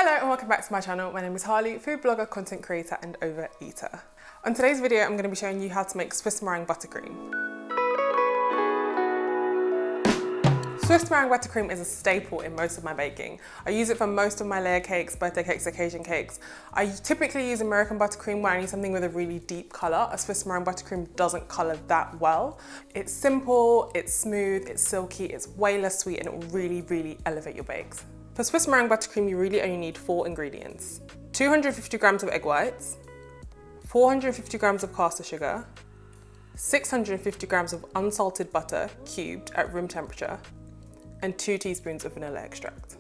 Hello and welcome back to my channel. My name is Harleigh, food blogger, content creator and overeater. On today's video, I'm going to be showing you how to make Swiss meringue buttercream. Swiss meringue buttercream is a staple in most of my baking. I use it for most of my layer cakes, birthday cakes, occasion cakes. I typically use American buttercream when I need something with a really deep colour. A Swiss meringue buttercream doesn't colour that well. It's simple, it's smooth, it's silky, it's way less sweet, and it will really, really elevate your bakes. For Swiss meringue buttercream, you really only need 4 ingredients. 250 grams of egg whites, 450 grams of caster sugar, 650 grams of unsalted butter cubed at room temperature, and 2 teaspoons of vanilla extract.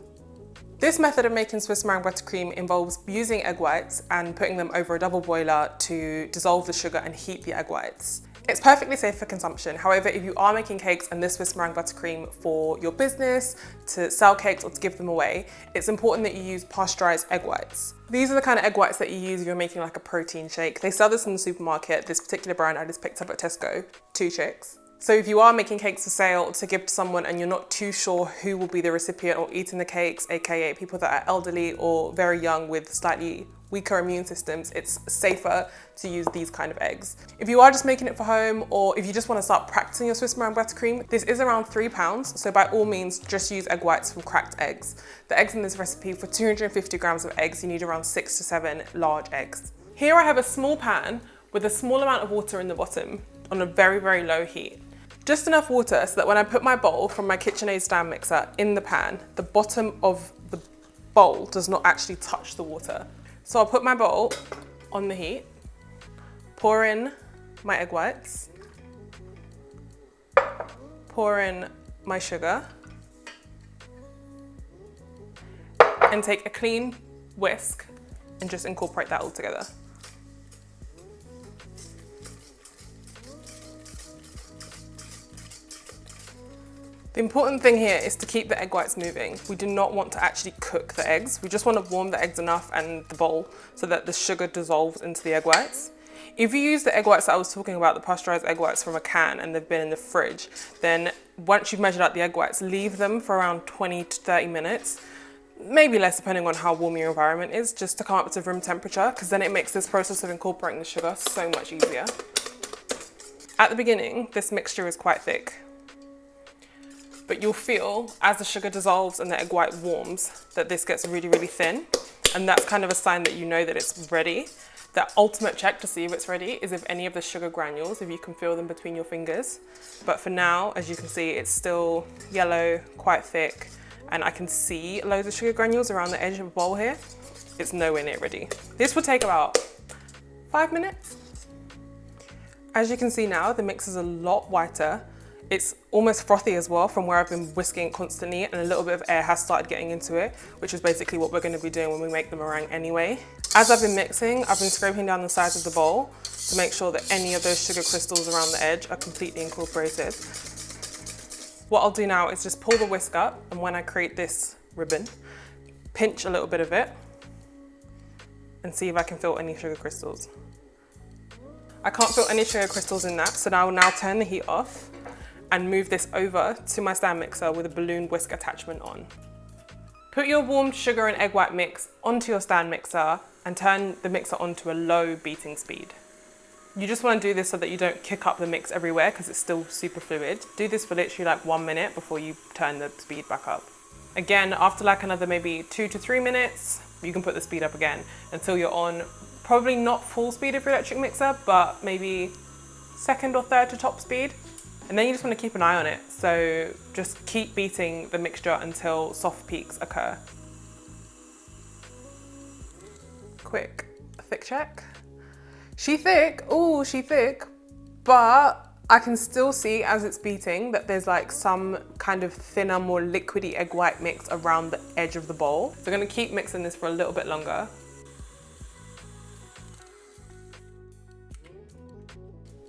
This method of making Swiss meringue buttercream involves using egg whites and putting them over a double boiler to dissolve the sugar and heat the egg whites. It's perfectly safe for consumption. However, if you are making cakes and this Swiss meringue buttercream for your business, to sell cakes or to give them away, it's important that you use pasteurized egg whites. These are the kind of egg whites that you use if you're making like a protein shake. They sell this in the supermarket. This particular brand I just picked up at Tesco, 2 chicks. So if you are making cakes for sale to give to someone and you're not too sure who will be the recipient or eating the cakes, aka people that are elderly or very young with slightly weaker immune systems, it's safer to use these kind of eggs. If you are just making it for home, or if you just want to start practicing your Swiss meringue buttercream, this is around £3, so by all means just use egg whites from cracked eggs. The eggs in this recipe, for 250 grams of eggs, you need around 6 to 7 large eggs. Here I have a small pan with a small amount of water in the bottom on a very, very low heat. Just enough water so that when I put my bowl from my KitchenAid stand mixer in the pan, the bottom of the bowl does not actually touch the water. So I'll put my bowl on the heat, pour in my egg whites, pour in my sugar, and take a clean whisk and just incorporate that all together. The important thing here is to keep the egg whites moving. We do not want to actually cook the eggs. We just want to warm the eggs enough and the bowl so that the sugar dissolves into the egg whites. If you use the egg whites that I was talking about, the pasteurized egg whites from a can, and they've been in the fridge, then once you've measured out the egg whites, leave them for around 20 to 30 minutes, maybe less depending on how warm your environment is, just to come up to room temperature, because then it makes this process of incorporating the sugar so much easier. At the beginning, this mixture is quite thick, but you'll feel as the sugar dissolves and the egg white warms that this gets really, really thin. And that's kind of a sign that you know that it's ready. The ultimate check to see if it's ready is if any of the sugar granules, if you can feel them between your fingers. But for now, as you can see, it's still yellow, quite thick, and I can see loads of sugar granules around the edge of the bowl here. It's nowhere near ready. This will take about 5 minutes. As you can see now, the mix is a lot whiter. It's almost frothy as well from where I've been whisking it constantly, and a little bit of air has started getting into it, which is basically what we're going to be doing when we make the meringue anyway. As I've been mixing, I've been scraping down the sides of the bowl to make sure that any of those sugar crystals around the edge are completely incorporated. What I'll do now is just pull the whisk up, and when I create this ribbon, pinch a little bit of it and see if I can feel any sugar crystals. I can't feel any sugar crystals in that, so now I'll now turn the heat off and move this over to my stand mixer with a balloon whisk attachment on. Put your warmed sugar and egg white mix onto your stand mixer and turn the mixer onto a low beating speed. You just want to do this so that you don't kick up the mix everywhere because it's still super fluid. Do this for literally like 1 minute before you turn the speed back up. Again, after like another maybe 2 to 3 minutes, you can put the speed up again until you're on probably not full speed of your electric mixer, but maybe second or third to top speed. And then you just want to keep an eye on it. So just keep beating the mixture until soft peaks occur. Quick, thick check. She thick, ooh, she thick, but I can still see as it's beating that there's like some kind of thinner, more liquidy egg white mix around the edge of the bowl. So I'm gonna keep mixing this for a little bit longer.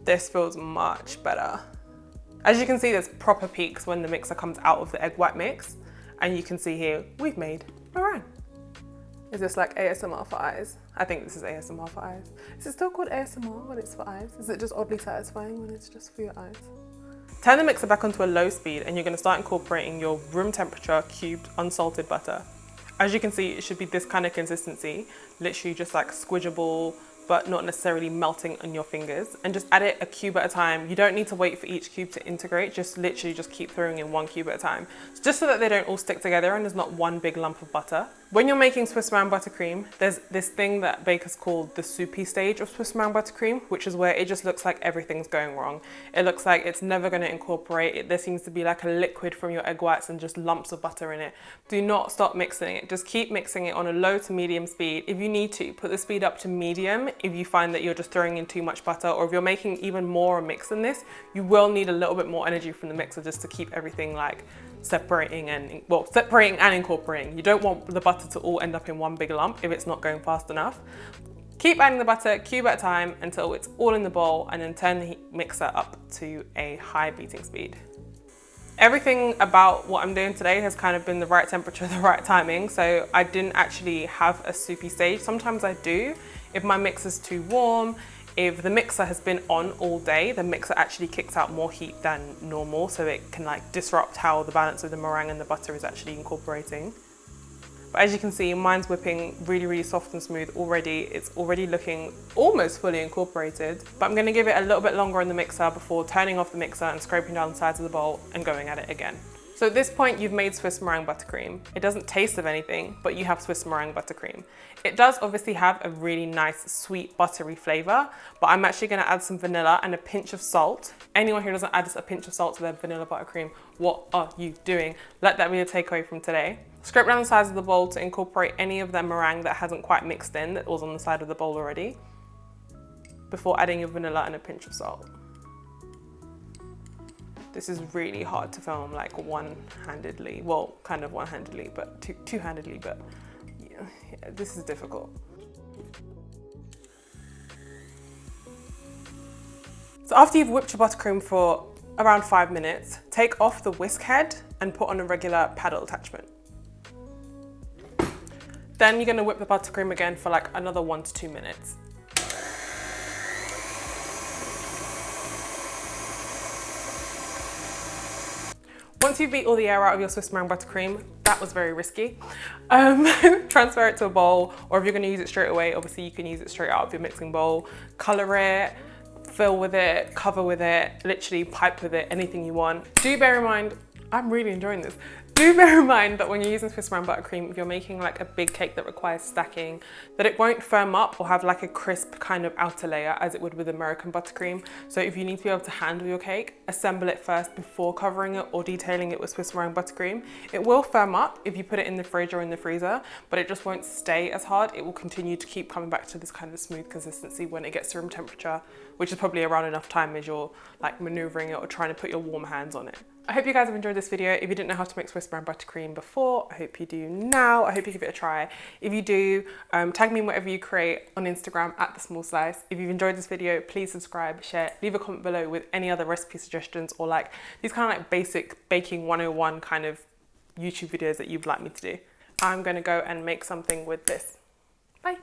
This feels much better. As you can see, there's proper peaks when the mixer comes out of the egg white mix. And you can see here, we've made meringue. Is this like ASMR for eyes? I think this is ASMR for eyes. Is it still called ASMR when it's for eyes? Is it just oddly satisfying when it's just for your eyes? Turn the mixer back onto a low speed and you're gonna start incorporating your room temperature cubed unsalted butter. As you can see, it should be this kind of consistency, literally just like squidgeable, but not necessarily melting on your fingers. And just add it a cube at a time. You don't need to wait for each cube to integrate, just literally just keep throwing in one cube at a time. Just so that they don't all stick together and there's not one big lump of butter. When you're making Swiss Meringue Buttercream, there's this thing that bakers call the soupy stage of Swiss Meringue Buttercream, which is where it just looks like everything's going wrong. It looks like it's never going to incorporate. There seems to be like a liquid from your egg whites and just lumps of butter in it. Do not stop mixing it. Just keep mixing it on a low to medium speed. If you need to, put the speed up to medium if you find that you're just throwing in too much butter, or if you're making even more mix than this, you will need a little bit more energy from the mixer just to keep everything like separating and incorporating. You don't want the butter to all end up in one big lump if it's not going fast enough. Keep adding the butter cube at a time until it's all in the bowl, and then turn the mixer up to a high beating speed. Everything about what I'm doing today has kind of been the right temperature, the right timing, so I didn't actually have a soupy stage. Sometimes I do. If my mixer's too warm, if the mixer has been on all day, the mixer actually kicks out more heat than normal, so it can like disrupt how the balance of the meringue and the butter is actually incorporating. But as you can see, mine's whipping really, really soft and smooth already. It's already looking almost fully incorporated, but I'm gonna give it a little bit longer in the mixer before turning off the mixer and scraping down the sides of the bowl and going at it again. So at this point, you've made Swiss Meringue Buttercream. It doesn't taste of anything, but you have Swiss Meringue Buttercream. It does obviously have a really nice, sweet, buttery flavor, but I'm actually gonna add some vanilla and a pinch of salt. Anyone who doesn't add a pinch of salt to their vanilla buttercream, what are you doing? Let that be a takeaway from today. Scrape down the sides of the bowl to incorporate any of the meringue that hasn't quite mixed in, that was on the side of the bowl already, before adding your vanilla and a pinch of salt. This is really hard to film like one-handedly. Well, kind of one-handedly, but two-handedly, but yeah, this is difficult. So after you've whipped your buttercream for around 5 minutes, take off the whisk head and put on a regular paddle attachment. Then you're gonna whip the buttercream again for like another 1 to 2 minutes. Once you've beat all the air out of your Swiss Meringue Buttercream, that was very risky, transfer it to a bowl, or if you're gonna use it straight away, obviously you can use it straight out of your mixing bowl. Color it, fill with it, cover with it, literally pipe with it, anything you want. Do bear in mind, I'm really enjoying this. Do bear in mind that when you're using Swiss Meringue Buttercream, if you're making like a big cake that requires stacking, that it won't firm up or have like a crisp kind of outer layer as it would with American buttercream. So if you need to be able to handle your cake, assemble it first before covering it or detailing it with Swiss Meringue Buttercream. It will firm up if you put it in the fridge or in the freezer, but it just won't stay as hard. It will continue to keep coming back to this kind of smooth consistency when it gets to room temperature, which is probably around enough time as you're like maneuvering it or trying to put your warm hands on it. I hope you guys have enjoyed this video. If you didn't know how to make Swiss Meringue Buttercream before, I hope you do now. I hope you give it a try. If you do, tag me in whatever you create on Instagram at The Small Slice. If you've enjoyed this video, please subscribe, share, leave a comment below with any other recipe suggestions or like these kind of like basic baking 101 kind of YouTube videos that you'd like me to do. I'm gonna go and make something with this. Bye.